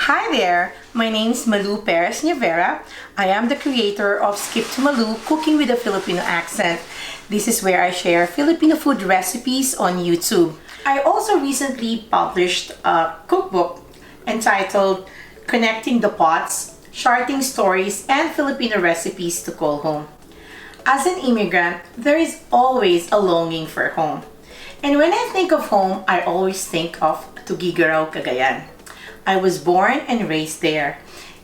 Hi there, my name is Malou Perez-Nievera. I am the creator of Skip to Malou, Cooking with a Filipino Accent. This is where I share Filipino food recipes on YouTube. I also recently published a cookbook entitled Connecting the Pots, Charting Stories, and Filipino Recipes to Call Home. As an immigrant, there is always a longing for home. And when I think of home, I always think of Tuguegarao, Cagayan. I was born and raised there.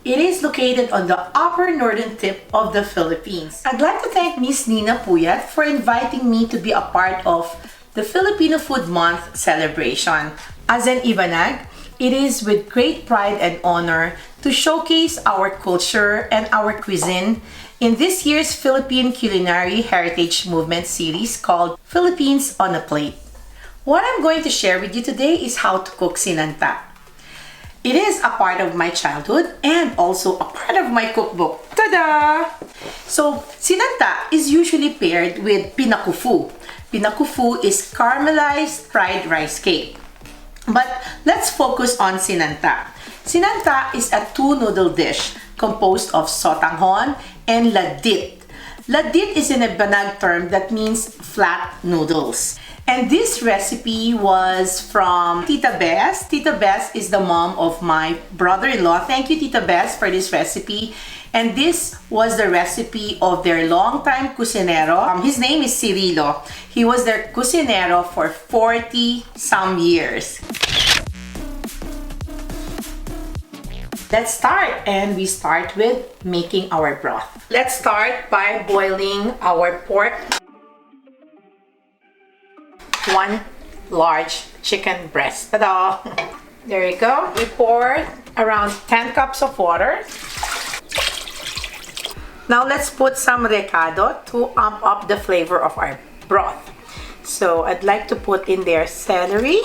It is located on the upper northern tip of the Philippines. I'd like to thank Miss Nina Puyat for inviting me to be a part of the Filipino Food Month celebration. As an Ibanag, it is with great pride and honor to showcase our culture and our cuisine in this year's Philippine Culinary Heritage Movement series called Philippines on a Plate. What I'm going to share with you today is how to cook sinanta. It is a part of my childhood and also a part of my cookbook. Tada! So, sinanta is usually paired with pinakufu. Pinakufu is caramelized fried rice cake. But let's focus on sinanta. Sinanta is a two-noodle dish composed of sotanghon and ladit. Ladit is an Ibanag term that means flat noodles. And this recipe was from Tita Bess. Tita Bess is the mom of my brother-in-law. Thank you, Tita Bess, for this recipe. And this was the recipe of their longtime cusinero. His name is Cirilo. He was their cusinero for 40-some years. Let's start, and we start with making our broth. Let's start by boiling our pork. 1 large chicken breast. Ta-da! There you go. We pour around 10 cups of water. Now let's put some recado to amp up the flavor of our broth. So I'd like to put in there celery,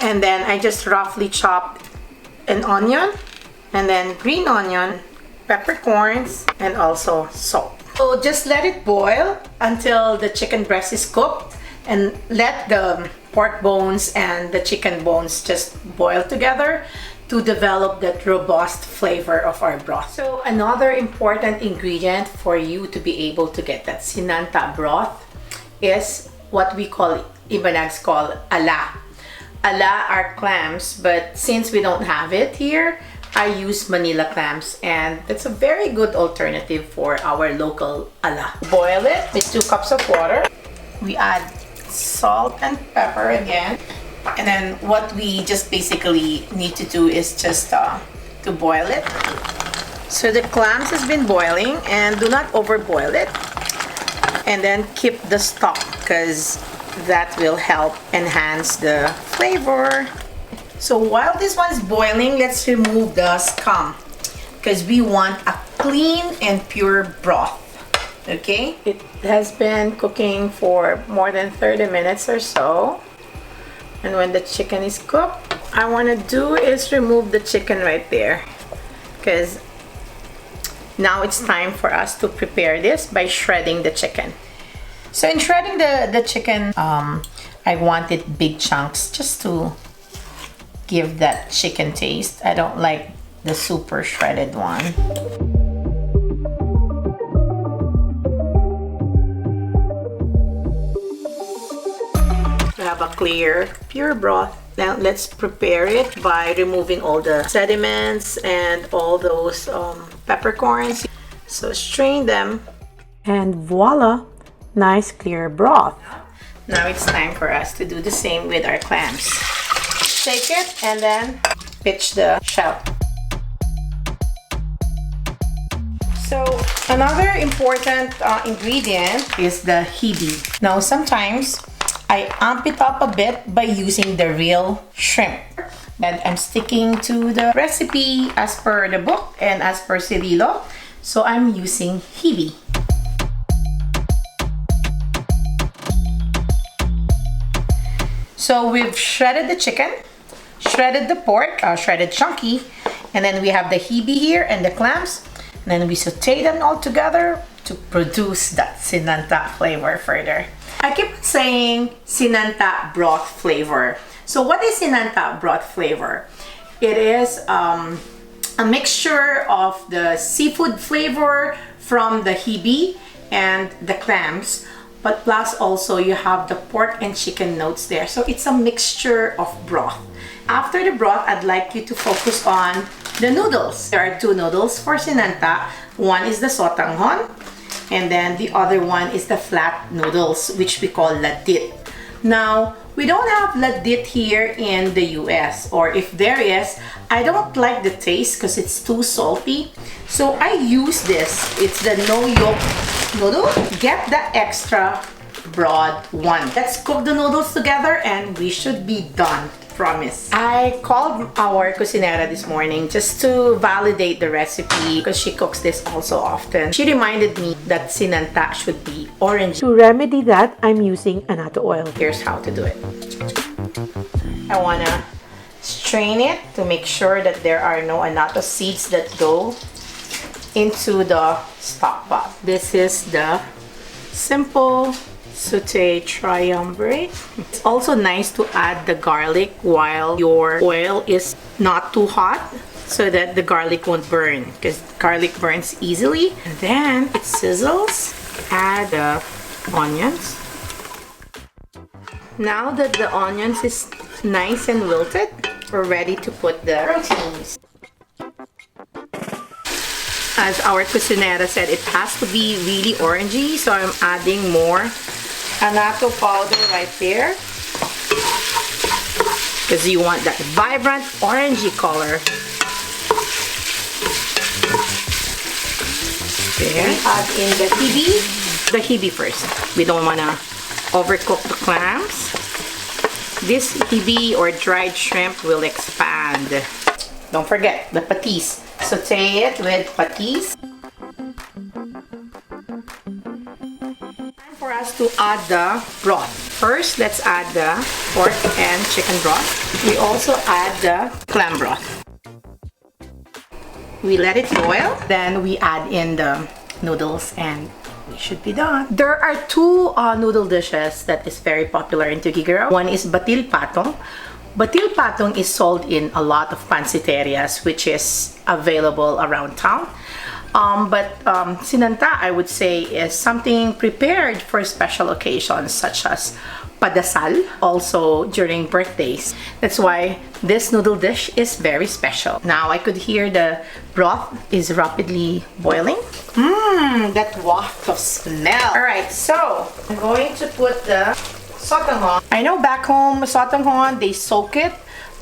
and then I just roughly chopped an onion, and then green onion, peppercorns, and also salt. So just let it boil until the chicken breast is cooked. And let the pork bones and the chicken bones just boil together to develop that robust flavor of our broth. So another important ingredient for you to be able to get that sinanta broth is what we call, Ibanags call, ala. Ala are clams, but since we don't have it here, I use Manila clams, and that's a very good alternative for our local ala. Boil it with 2 cups of water. We add salt and pepper again, and then what we just basically need to do is just to boil it. So the clams has been boiling, and do not overboil it, and then keep the stock because that will help enhance the flavor. So while this one's boiling, let's remove the scum because we want a clean and pure broth. Okay, it has been cooking for more than 30 minutes or so, and when the chicken is cooked, I want to do is remove the chicken right there, because now it's time for us to prepare this by shredding the chicken. So in shredding the chicken, I wanted big chunks just to give that chicken taste. I don't like the super shredded one. Have a clear, pure broth. Now let's prepare it by removing all the sediments and all those peppercorns. So strain them, and voila, nice clear broth. Now it's time for us to do the same with our clams. Shake it and then pitch the shell. So another important ingredient is the hibi. Now sometimes I amp it up a bit by using the real shrimp. And I'm sticking to the recipe as per the book and as per Cirilo. So I'm using hibi. So we've shredded the chicken, shredded the pork, shredded chunky, and then we have the hibi here and the clams. And then we saute them all together to produce that sinanta flavor further. I keep saying sinanta broth flavor. So what is sinanta broth flavor? It is a mixture of the seafood flavor from the hibi and the clams, but plus also you have the pork and chicken notes there. So it's a mixture of broth. After the broth, I'd like you to focus on the noodles. There are two noodles for sinanta. One is the sotanghon, and then the other one is the flat noodles, which we call ladit. Now, we don't have ladit here in the US, or if there is, I don't like the taste because it's too salty. So I use this. It's the no yolk noodle. Get the extra broad one. Let's cook the noodles together and we should be done. Promise. I called our cocinera this morning just to validate the recipe because she cooks this also often. She reminded me that sinanta should be orange. To remedy that, I'm using annatto oil. Here's how to do it. I wanna strain it to make sure that there are no annatto seeds that go into the stock pot. This is the simple sauté triumvirate. It's also nice to add the garlic while your oil is not too hot so that the garlic won't burn, because garlic burns easily. And then it sizzles. Add the onions. Now that the onions is nice and wilted, we're ready to put the proteins. As our cocinera said, it has to be really orangey, so I'm adding more annatto powder right there because you want that vibrant orangey color. There. Add in the hibi first. We don't want to overcook the clams. This hibi or dried shrimp will expand. Don't forget the patis. Saute it with patis. For us to add the broth. First, let's add the pork and chicken broth. We also add the clam broth. We let it boil. Then we add in the noodles and we should be done. There are two noodle dishes that is very popular in Tuguegarao. One is batil patong. Batil patong is sold in a lot of panciterias, which is available around town. But sinanta, I would say, is something prepared for special occasions such as padasal, also during birthdays. That's why this noodle dish is very special. Now I could hear the broth is rapidly boiling. That waft of smell. Alright, so I'm going to put the sotanghon. I know back home, sotanghon, they soak it,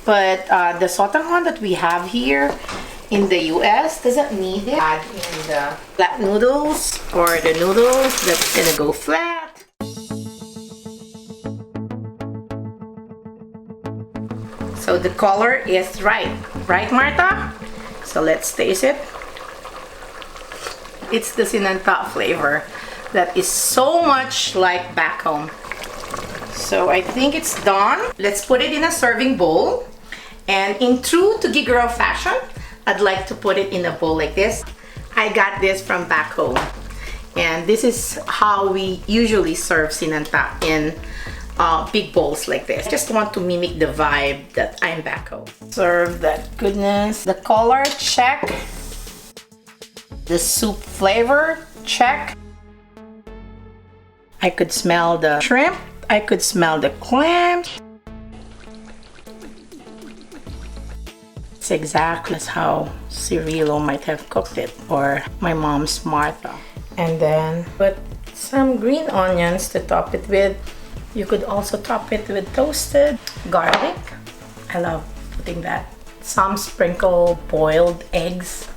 but the sotanghon that we have here in the US doesn't need it. Add in the flat noodles or the noodles that's gonna go flat. So the color is right, Martha? So let's taste it. It's the sinanta flavor that is so much like back home. So I think it's done. Let's put it in a serving bowl. And in true Tuguegarao fashion, I'd like to put it in a bowl like this. I got this from back home. And this is how we usually serve sinanta in big bowls like this. I just want to mimic the vibe that I'm back home. Serve that goodness. The color, check. The soup flavor, check. I could smell the shrimp. I could smell the clams. It's exactly how Cirilo might have cooked it, or my mom's Martha. And then put some green onions to top it with. You could also top it with toasted garlic. I love putting that. Some sprinkle boiled eggs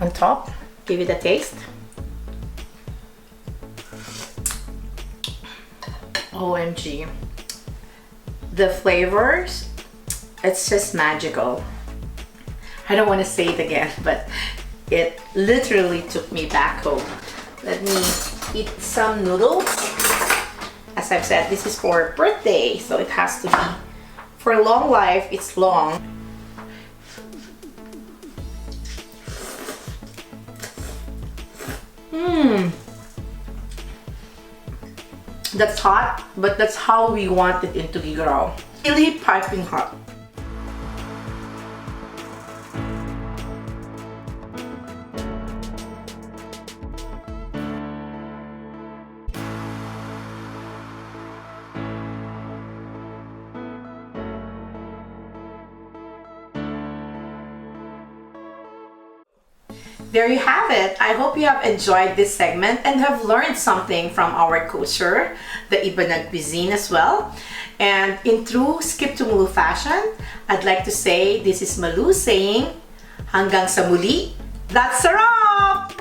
on top. Give it a taste. OMG. The flavors, it's just magical. I don't want to say it again, but it literally took me back home. Let me eat some noodles. As I've said, this is for birthday, so it has to be for long life. It's long. That's hot, but that's how we want it in Tuguegarao. Really piping hot. there you have it. I hope you have enjoyed this segment and have learned something from our culture, the Ibanag cuisine as well. And in true Skip to Malou fashion, I'd like to say this is Malou saying, hanggang sa muli, that's a wrap!